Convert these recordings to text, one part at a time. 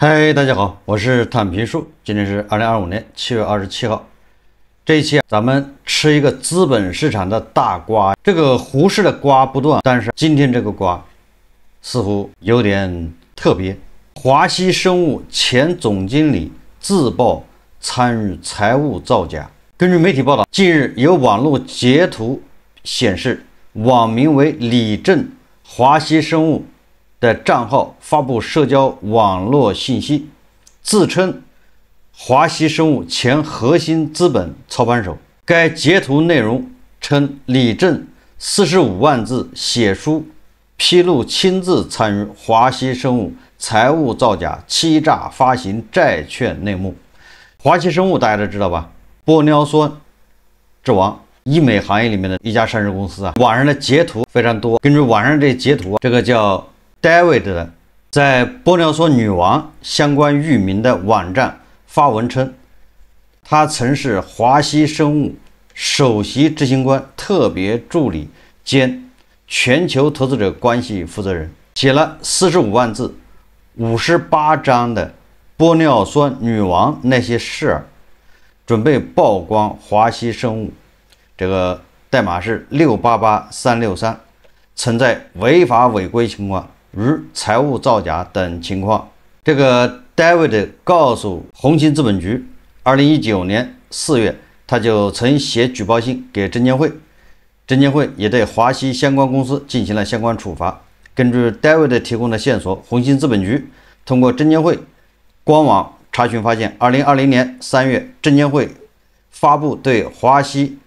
嗨，大家好，我是坦平叔，今天是2025年7月27号。这一期咱们吃一个资本市场的大瓜。这个胡适的瓜不断，但是今天这个瓜似乎有点特别。华西生物前总经理自曝参与财务造假。根据媒体报道，近日有网络截图显示，网名为李正华西生物的账号发布社交网络信息，自称华西生物前核心资本操盘手。该截图内容称，李正45万字写书披露亲自参与华西生物财务造假、欺诈发行债券内幕。华西生物大家都知道吧？玻尿酸之王，医美行业里面的一家上市公司啊。网上的截图非常多，根据网上这截图，这个叫 David 的在玻尿酸女王相关域名的网站发文称，他曾是华西生物首席执行官、特别助理兼全球投资者关系负责人，写了45万字、58章的玻尿酸女王那些事儿，准备曝光华西生物，这个代码是688363，存在违法违规情况，如财务造假等情况。这个 David 告诉红星资本局，2019年4月，他就曾写举报信给证监会，证监会也对华西相关公司进行了相关处罚。根据 David 提供的线索，红星资本局通过证监会官网查询发现，2020年3月，证监会发布对华西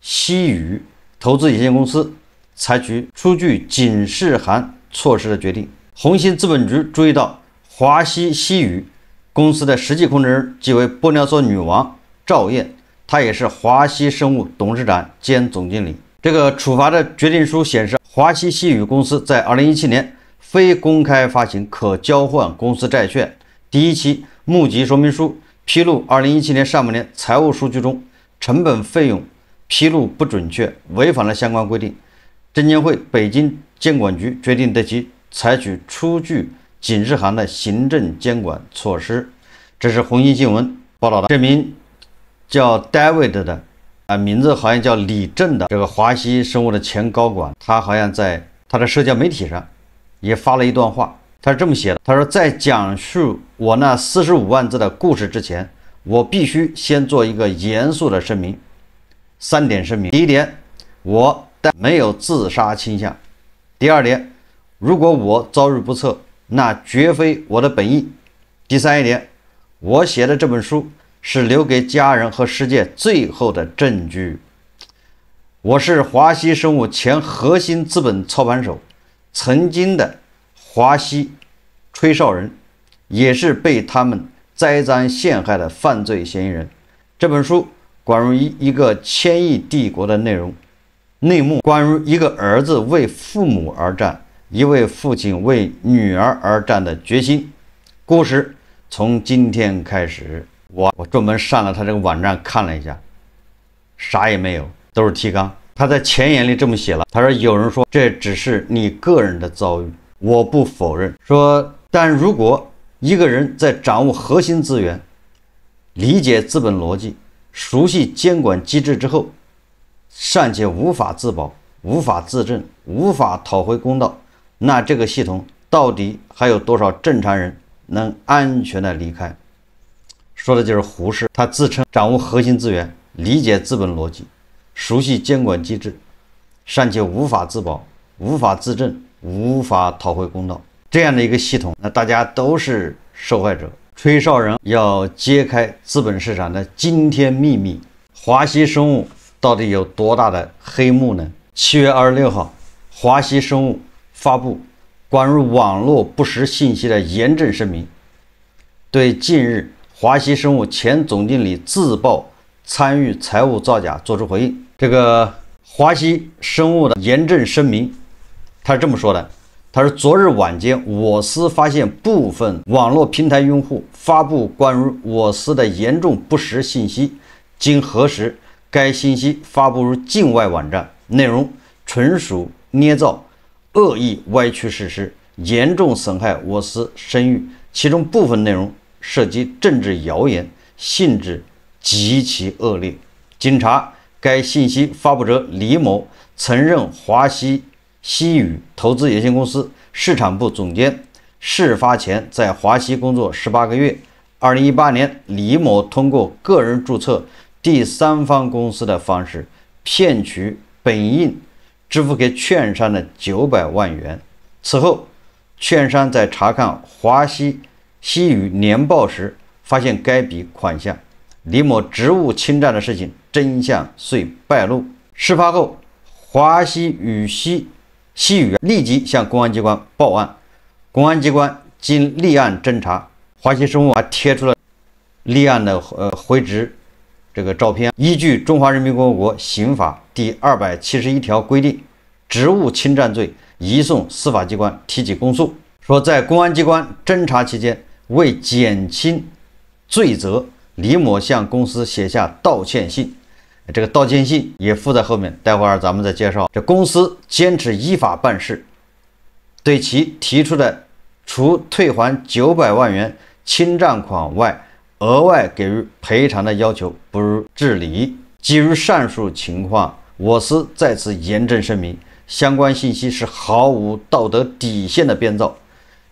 西宇投资有限公司采取出具警示函措施的决定。红星资本局注意到，华西西宇公司的实际控制人即为玻尿酸女王赵燕，她也是华西生物董事长兼总经理。这个处罚的决定书显示，华西西宇公司在2017年非公开发行可交换公司债券第一期募集说明书，披露2017年上半年财务数据中成本费用披露不准确，违反了相关规定。证监会北京监管局决定对其采取出具警示函的行政监管措施。这是红星新闻报道的。这名叫 David 的名字好像叫李正的这个华西生物的前高管，他好像在他的社交媒体上也发了一段话，他是这么写的，他说，在讲述我那45万字的故事之前，我必须先做一个严肃的声明，3点声明。第一点，我没有自杀倾向。第二点，如果我遭遇不测，那绝非我的本意。第三一点，我写的这本书是留给家人和世界最后的证据。我是华西生物前核心资本操盘手，曾经的华西吹哨人，也是被他们栽赃陷害的犯罪嫌疑人。这本书关于一个千亿帝国的内幕，关于一个儿子为父母而战，一位父亲为女儿而战的决心。故事从今天开始。我专门上了他这个网站看了一下，啥也没有，都是提纲。他在前言里这么写了，他说，有人说这只是你个人的遭遇，我不否认。说，但如果一个人在掌握核心资源、理解资本逻辑、熟悉监管机制之后，尚且无法自保、无法自证、无法讨回公道，那这个系统到底还有多少正常人能安全的离开？说的就是胡适，他自称掌握核心资源、理解资本逻辑、熟悉监管机制，尚且无法自保、无法自证、无法讨回公道，这样的一个系统，那大家都是受害者。吹哨人要揭开资本市场的惊天秘密，华西生物到底有多大的黑幕呢？7月26号，华西生物发布关于网络不实信息的严正声明，对近日华西生物前总经理自曝参与财务造假作出回应。这个华西生物的严正声明，他是这么说的，他说，昨日晚间，我司发现部分网络平台用户发布关于我司的严重不实信息，经核实，该信息发布于境外网站，内容纯属捏造，恶意歪曲事实，严重损害我司声誉，其中部分内容涉及政治谣言，性质极其恶劣。经查，该信息发布者李某曾任华西西宇投资有限公司市场部总监，事发前在华西工作18个月。2018年，李某通过个人注册第三方公司的方式骗取本应支付给券商的900万元。此后，券商在查看华西西宇年报时，发现该笔款项，李某职务侵占的事情真相遂败露。事发后，华西宇立即向公安机关报案，公安机关经立案侦查，华西生物还贴出了立案的回执这个照片。依据《中华人民共和国刑法》第271条规定，职务侵占罪移送司法机关提起公诉。说在公安机关侦查期间，为减轻罪责，李某向公司写下道歉信，这个道歉信也附在后面，待会儿咱们再介绍。这公司坚持依法办事，对其提出的除退还900万元侵占款外，额外给予赔偿的要求不予治理。基于上述情况，我司在此严正声明，相关信息是毫无道德底线的编造，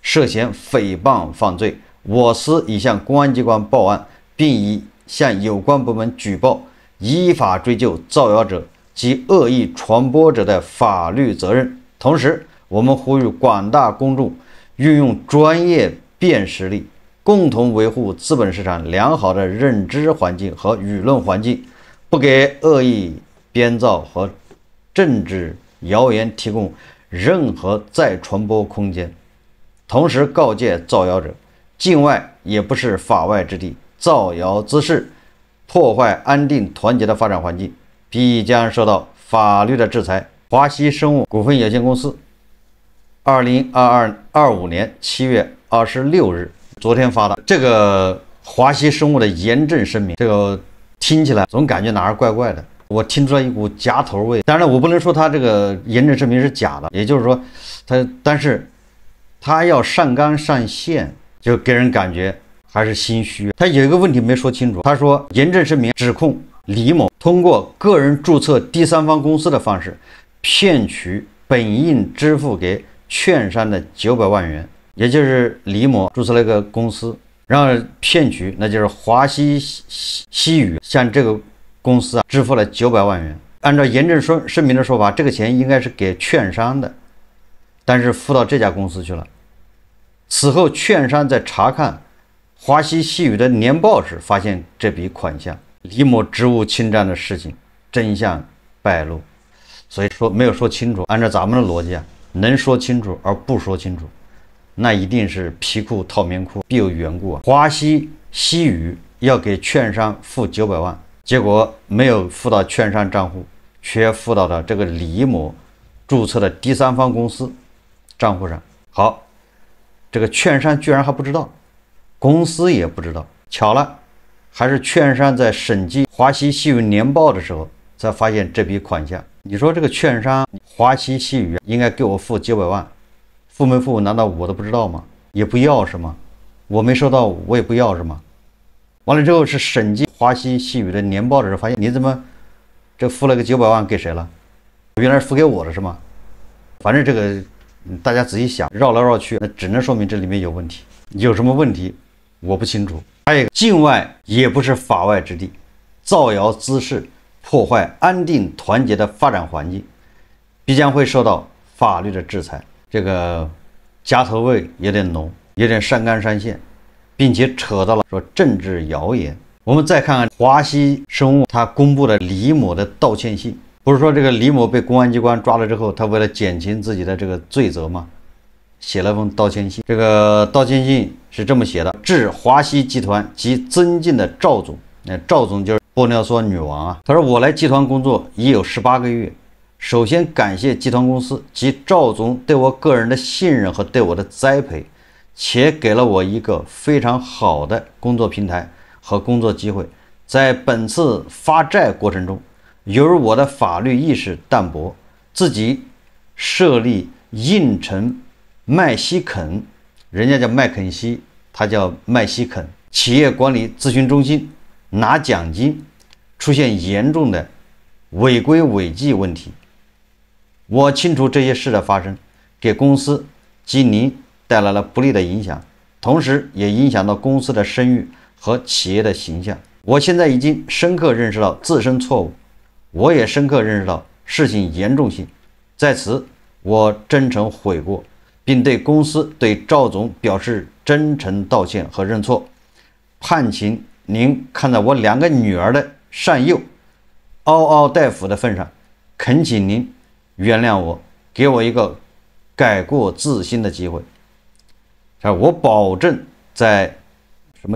涉嫌诽谤犯罪。我司已向公安机关报案，并已向有关部门举报，依法追究造谣者及恶意传播者的法律责任。同时，我们呼吁广大公众运用专业辨识力，共同维护资本市场良好的认知环境和舆论环境，不给恶意编造和政治谣言提供任何再传播空间。同时告诫造谣者，境外也不是法外之地，造谣滋事，破坏安定团结的发展环境，必将受到法律的制裁。华西生物股份有限公司2025年7月26日，昨天发的这个华西生物的严正声明，这个听起来总感觉哪儿怪怪的，我听出来一股夹头味。当然我不能说他这个严正声明是假的，也就是说但是他要上纲上线，就给人感觉还是心虚。他有一个问题没说清楚，他说严正声明指控李某通过个人注册第三方公司的方式骗取本应支付给券商的900万元，也就是李某注册了一个公司，然后骗取，那就是华西西宇向这个公司支付了900万元。按照严正声明的说法，这个钱应该是给券商的，但是付到这家公司去了。此后，券商在查看华西西宇的年报时，发现这笔款项，李某职务侵占的事情真相败露。所以说没有说清楚。按照咱们的逻辑啊，能说清楚而不说清楚，那一定是皮裤套棉裤，必有缘故啊。华西西宇要给券商付900万，结果没有付到券商账户，却付到了这个李某注册的第三方公司账户上。好，这个券商居然还不知道，公司也不知道。巧了，还是券商在审计华西西宇年报的时候才发现这笔款项。你说这个券商华西西宇应该给我付900万，付没付难道我都不知道吗？也不要是吗？我没收到我也不要是吗？完了之后是审计华西西宇的年报的时候，发现你怎么这付了个900万给谁了？原来是付给我的是吗？反正这个大家仔细想，绕来绕去，那只能说明这里面有问题。有什么问题我不清楚。还有一个，境外也不是法外之地，造谣滋事，破坏安定团结的发展环境，必将会受到法律的制裁。这个夹头味有点浓，有点上纲上线，并且扯到了说政治谣言。我们再看看华西生物他公布的李某的道歉信，不是说这个李某被公安机关抓了之后，他为了减轻自己的这个罪责吗？写了封道歉信。这个道歉信是这么写的：致华西集团及增进的赵总，赵总就是玻尿酸女王啊。他说我来集团工作已有18个月，首先感谢集团公司及赵总对我个人的信任和对我的栽培，且给了我一个非常好的工作平台和工作机会。在本次发债过程中，由于我的法律意识淡薄，自己设立应城麦西肯，人家叫麦肯锡它叫麦西肯企业管理咨询中心拿奖金，出现严重的违规违纪问题。我清楚这些事的发生给公司及您带来了不利的影响，同时也影响到公司的声誉和企业的形象。我现在已经深刻认识到自身错误，我也深刻认识到事情严重性，在此我真诚悔过，并对公司对赵总表示真诚道歉和认错，盼请您看在我2个女儿的善诱、嗷嗷待哺的份上，恳请您原谅我，给我一个改过自新的机会。我保证在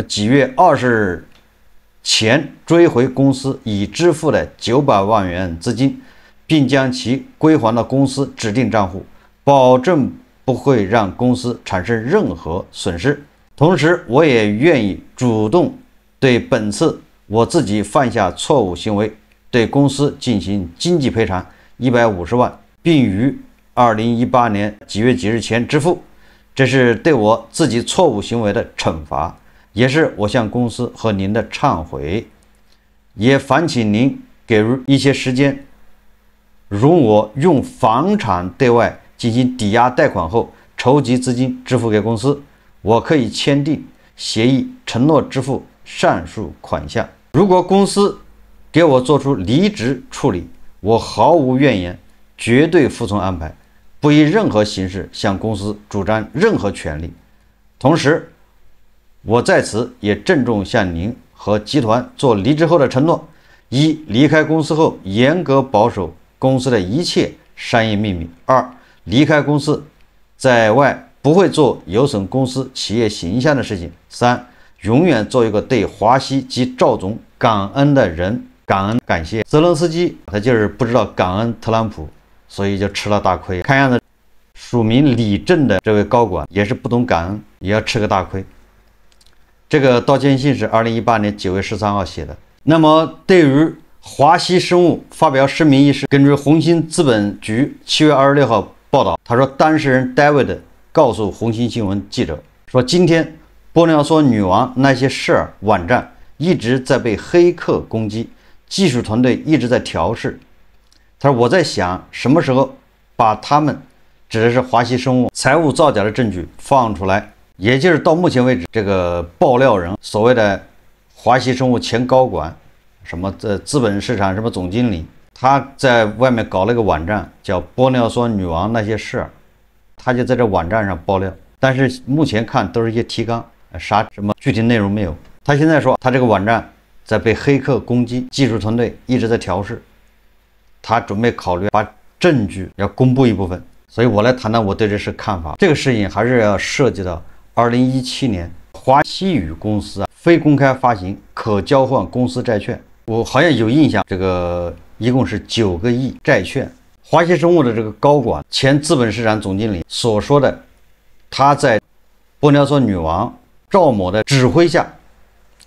几月20日前追回公司已支付的900万元资金，并将其归还到公司指定账户，保证不会让公司产生任何损失。同时，我也愿意主动对本次我自己犯下错误行为，对公司进行经济赔偿150万，并于2018年几月几日前支付。这是对我自己错误行为的惩罚，也是我向公司和您的忏悔。也烦请您给予一些时间，容我用房产对外进行抵押贷款后，筹集资金支付给公司。我可以签订协议，承诺支付上述款项。如果公司给我做出离职处理，我毫无怨言，绝对服从安排，不以任何形式向公司主张任何权利。同时，我在此也郑重向您和集团做离职后的承诺：一、离开公司后严格保守公司的一切商业秘密；二、离开公司在外不会做有损公司企业形象的事情；三、永远做一个对华西及赵总感恩的人，感恩感谢。泽伦斯基他就是不知道感恩特朗普，所以就吃了大亏。看样子署名李正的这位高管也是不懂感恩，也要吃个大亏。这个道歉信是2018年9月13号写的。那么对于华西生物发表声明一事，根据红星资本局7月26号报道，他说当事人 David 告诉红星新闻记者说，今天玻尿酸女王那些事儿网站一直在被黑客攻击，技术团队一直在调试。他说我在想什么时候把他们指的是华西生物财务造假的证据放出来，也就是到目前为止，这个爆料人所谓的华西生物前高管，什么资本市场什么总经理，他在外面搞了一个网站叫玻尿酸女王那些事儿，他就在这网站上爆料，但是目前看都是一些提纲，啥什么具体内容没有。他现在说他这个网站在被黑客攻击，技术团队一直在调试，他准备考虑把证据要公布一部分。所以我来谈谈我对这事看法。这个事情还是要涉及到2017年华西宇公司非公开发行可交换公司债券，我好像有印象，这个一共是9个亿债券。华西生物的这个高管前资本市场总经理所说的，他在玻尿酸女王赵某的指挥下、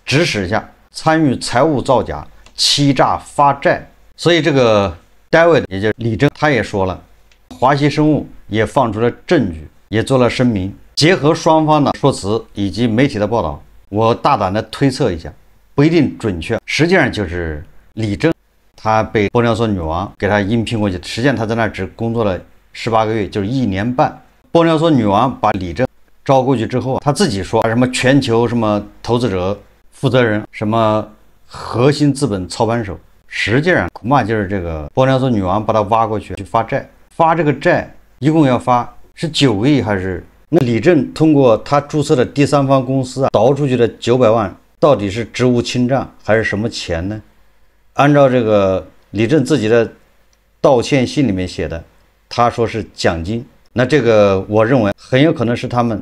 指使下参与财务造假、欺诈发债。所以这个 David 也就是李正，他也说了，华西生物也放出了证据，也做了声明。结合双方的说辞以及媒体的报道，我大胆的推测一下，不一定准确，实际上就是李正他被玻尿酸女王给他应聘过去，实际上他在那只工作了18个月，就是1年半。玻尿酸女王把李正招过去之后，他自己说什么全球什么投资者负责人，什么核心资本操盘手，实际上恐怕就是这个玻尿酸女王把他挖过去发债，发这个债一共要发是9个亿还是？那李正通过他注册的第三方公司倒出去的900万，到底是职务侵占还是什么钱呢？按照这个李正自己的道歉信里面写的，他说是奖金。那这个我认为很有可能是他们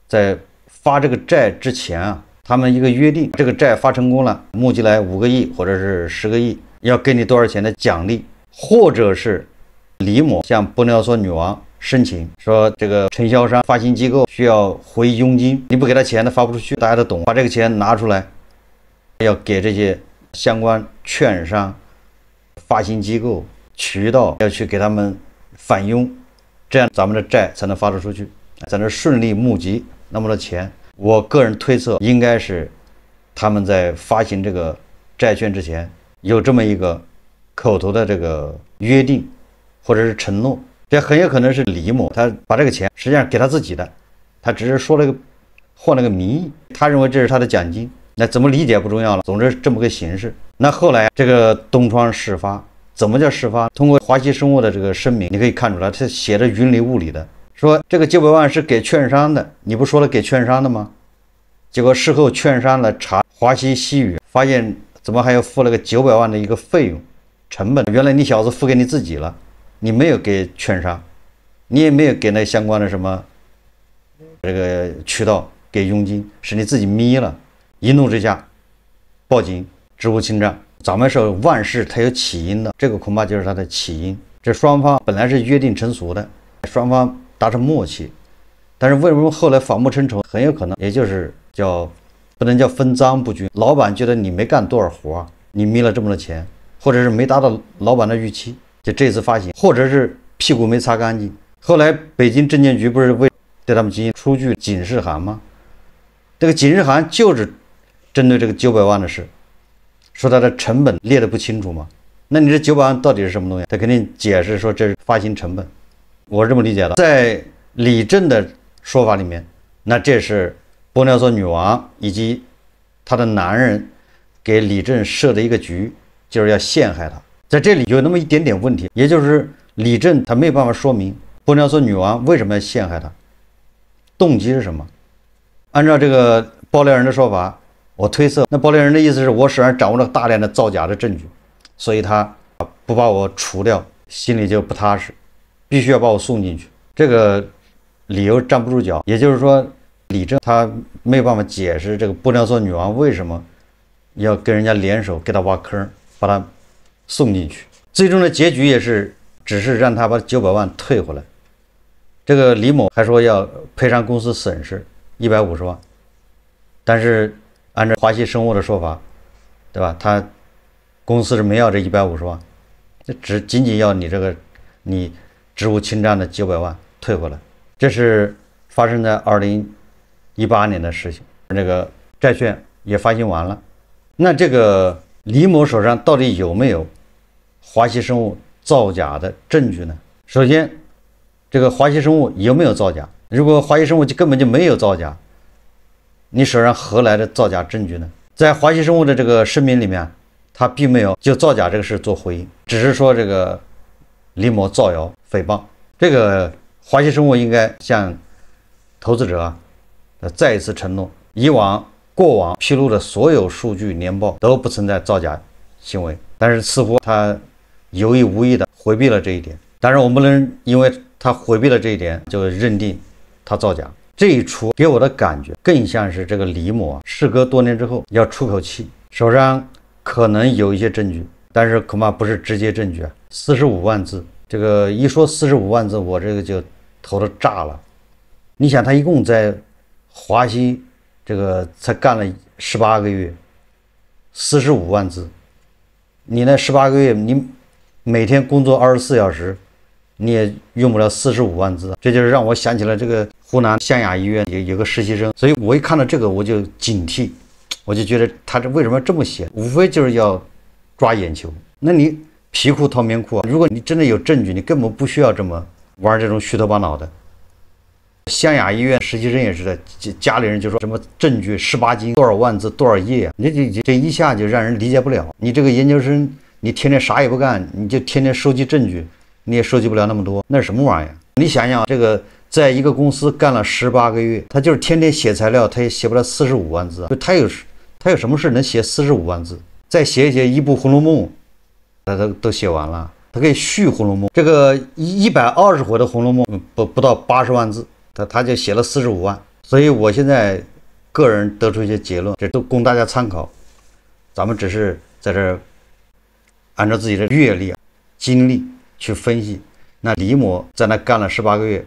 在发这个债之前他们一个约定，这个债发成功了，募集来5个亿或者是10个亿，要给你多少钱的奖励，或者是李某向玻尿酸女王申请说，这个承销商发行机构需要回佣金，你不给他钱他发不出去，大家都懂，把这个钱拿出来要给这些相关券商、发行机构、渠道要去给他们返佣，这样咱们的债才能发得出去，才能顺利募集那么多钱。我个人推测，应该是他们在发行这个债券之前有这么一个口头的这个约定或者是承诺。这很有可能是李某他把这个钱实际上给他自己的，他只是说了个换了个名义，他认为这是他的奖金。那怎么理解不重要了，总之这么个形式。那后来这个东窗事发，怎么叫事发？通过华西生物的这个声明，你可以看出来，他写的云里雾里的，说这个900万是给券商的，你不说了给券商的吗？结果事后券商来查华西西语，发现怎么还要付了个900万的一个费用成本？原来你小子付给你自己了，你没有给券商，你也没有给那相关的什么这个渠道给佣金，是你自己眯了。一怒之下报警，职务侵占。咱们说万事它有起因的，这个恐怕就是它的起因。这双方本来是约定成俗的，双方达成默契，但是为什么后来反目成仇？很有可能也就是不能叫分赃不均，老板觉得你没干多少活，你眯了这么多钱，或者是没达到老板的预期，就这次发行，或者是屁股没擦干净。后来北京证监局不是对他们进行出具警示函吗？这个警示函就是针对这个900万的事，说它的成本列得不清楚吗？那你这900万到底是什么东西？他肯定解释说这是发行成本，我是这么理解的。在李正的说法里面，那这是玻尿酸女王以及她的男人给李正设的一个局，就是要陷害他。在这里有那么一点点问题，也就是李正他没有办法说明玻尿酸女王为什么要陷害他，动机是什么？按照这个爆料人的说法，我推测，那爆料人的意思是我手上掌握了大量的造假的证据，所以他不把我除掉，心里就不踏实，必须要把我送进去。这个理由站不住脚，也就是说，李正他没有办法解释这个玻尿酸女王为什么要跟人家联手给他挖坑，把他送进去。最终的结局也是只是让他把900万退回来。这个李某还说要赔偿公司损失150万，但是按照华西生物的说法，对吧？他公司是没要这150万，只仅仅要你职务侵占的900万退回来。这是发生在2018年的事情。这个债券也发行完了，那这个李某手上到底有没有华西生物造假的证据呢？首先，这个华西生物有没有造假？如果华西生物根本就没有造假，你手上何来的造假证据呢？在华西生物的这个声明里面，他并没有就造假这个事做回应，只是说这个李某造谣诽谤。这个华西生物应该向投资者再一次承诺，过往披露的所有数据年报都不存在造假行为，但是似乎他有意无意的回避了这一点。当然我们不能因为他回避了这一点就认定他造假。这一出给我的感觉更像是这个李某事隔多年之后要出口气，手上可能有一些证据，但是恐怕不是直接证据啊。45万字，这个一说45万字，我这个就头都炸了。你想他一共在华西这个才干了18个月，45万字，你那18个月你每天工作24小时，你也用不了45万字。这就是让我想起了这个湖南湘雅医院有个实习生，所以我一看到这个我就警惕，我就觉得他这为什么这么写，无非就是要抓眼球。那你皮裤套棉裤，如果你真的有证据，你根本不需要这么玩这种虚头巴脑的。湘雅医院实习生也是的，家里人就说什么证据18斤多少万字多少页啊，这一下就让人理解不了。你这个研究生，你天天啥也不干，你就天天收集证据，你也收集不了那么多，那是什么玩意儿？你想想，这个在一个公司干了18个月，他就是天天写材料，他也写不了45万字。他有什么事能写45万字？再写一写一部《红楼梦》，他都写完了，他可以续《红楼梦》。这个120回的《红楼梦》不到80万字，他就写了45万。所以我现在个人得出一些结论，这都供大家参考。咱们只是在这按照自己的阅历、经历去分析。那李某在那干了18个月，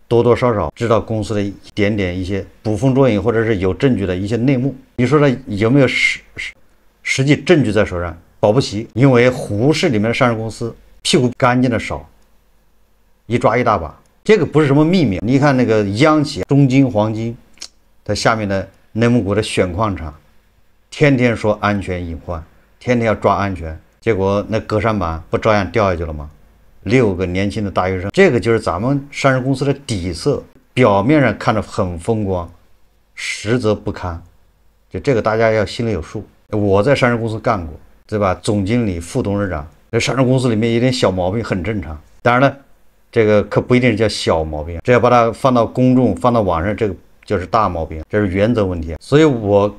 多多少少知道公司的一些捕风捉影或者是有证据的一些内幕。你说他有没有实际证据在手上？保不齐，因为胡氏里面的上市公司屁股干净的少，一抓一大把。这个不是什么秘密，你看那个央企中金、黄金，它下面的内蒙古的选矿厂，天天说安全隐患，天天要抓安全，结果那隔山板不照样掉下去了吗？6个年轻的大学生，这个就是咱们上市公司的底色，表面上看着很风光，实则不堪。就这个大家要心里有数。我在上市公司干过，对吧？总经理、副董事长，在上市公司里面一点小毛病很正常。当然了，这个可不一定叫小毛病，这要把它放到公众、放到网上，这个就是大毛病，这是原则问题。所以我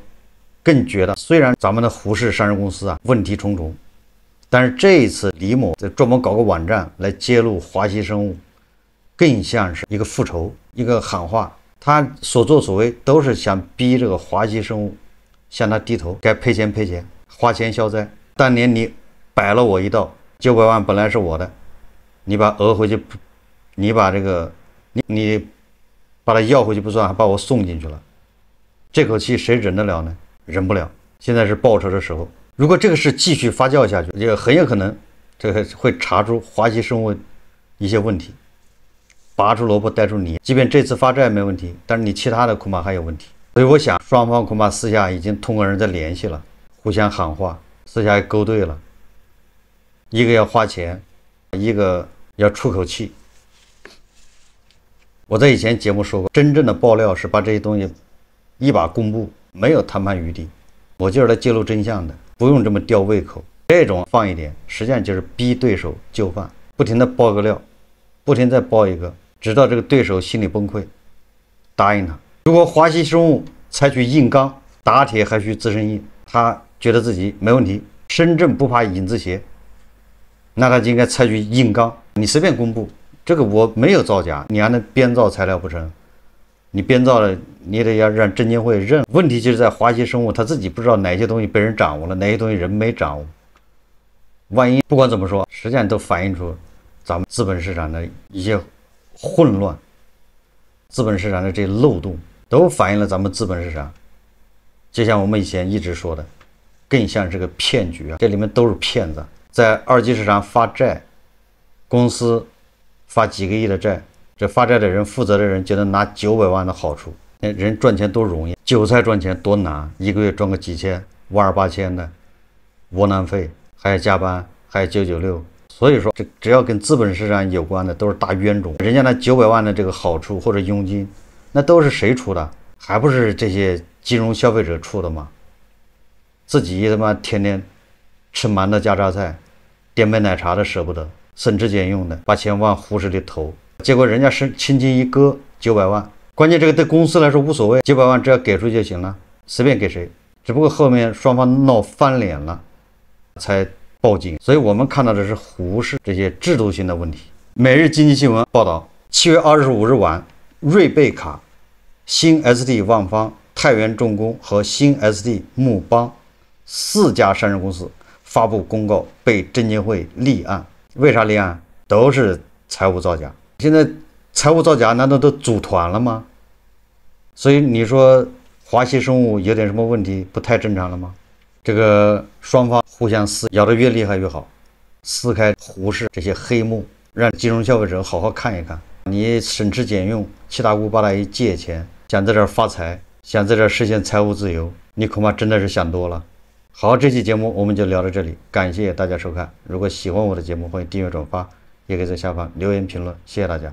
更觉得，虽然咱们的胡氏上市公司问题重重，但是这一次李某在专门搞个网站来揭露华西生物，更像是一个复仇，一个喊话。他所作所为都是想逼这个华西生物向他低头，该赔钱赔钱，花钱消灾。当年你摆了我一道，900万本来是我的，你把讹回去，你把这个你把它要回去不算，还把我送进去了，这口气谁忍得了呢？忍不了。现在是报仇的时候。如果这个事继续发酵下去，也很有可能这个会查出华西生物一些问题，拔出萝卜带出泥。即便这次发债没问题，但是你其他的恐怕还有问题。所以我想，双方恐怕私下已经通过人在联系了，互相喊话，私下勾兑了。一个要花钱，一个要出口气。我在以前节目说过，真正的爆料是把这些东西一把公布，没有谈判余地。我就是来揭露真相的，不用这么吊胃口。这种放一点，实际上就是逼对手就范，不停的爆个料，不停再爆一个，直到这个对手心里崩溃，答应他。如果华西生物采取硬刚，打铁还需自身硬，他觉得自己没问题，身正不怕影子斜，那他就应该采取硬刚。你随便公布，这个我没有造假，你还能编造材料不成？你编造了，你得要让证监会认。问题就是在华西生物他自己不知道哪些东西被人掌握了，哪些东西人没掌握。万一不管怎么说，实际上都反映出咱们资本市场的一些混乱，资本市场的这些漏洞，都反映了咱们资本市场。就像我们以前一直说的，更像是个骗局啊！这里面都是骗子，在二级市场发债，公司发几个亿的债。这发债的人，负责的人就能拿900万的好处，人赚钱多容易，韭菜赚钱多难，一个月赚个几千、万8千的窝囊费，还要加班，还要996。所以说，这只要跟资本市场有关的都是大冤种。人家那900万的这个好处或者佣金，那都是谁出的？还不是这些金融消费者出的吗？自己他妈天天吃馒头加榨菜，点杯奶茶的舍不得，省吃俭用的把钱往胡氏里投。结果人家是轻轻一割900万，关键这个对公司来说无所谓，900万只要给出就行了，随便给谁。只不过后面双方闹翻脸了，才报警。所以我们看到的是胡氏这些制度性的问题。每日经济新闻报道，7月25日晚，瑞贝卡、新 ST 万方、太原重工和新 ST 木邦4家上市公司发布公告，被证监会立案。为啥立案？都是财务造假。现在财务造假难道都组团了吗？所以你说华西生物有点什么问题，不太正常了吗？这个双方互相撕，咬得越厉害越好，撕开胡氏这些黑幕，让金融消费者好好看一看。你省吃俭用，七大姑八大姨借钱，想在这儿发财，想在这儿实现财务自由，你恐怕真的是想多了。好，这期节目我们就聊到这里，感谢大家收看。如果喜欢我的节目，欢迎订阅转发，也可以在下方留言评论，谢谢大家。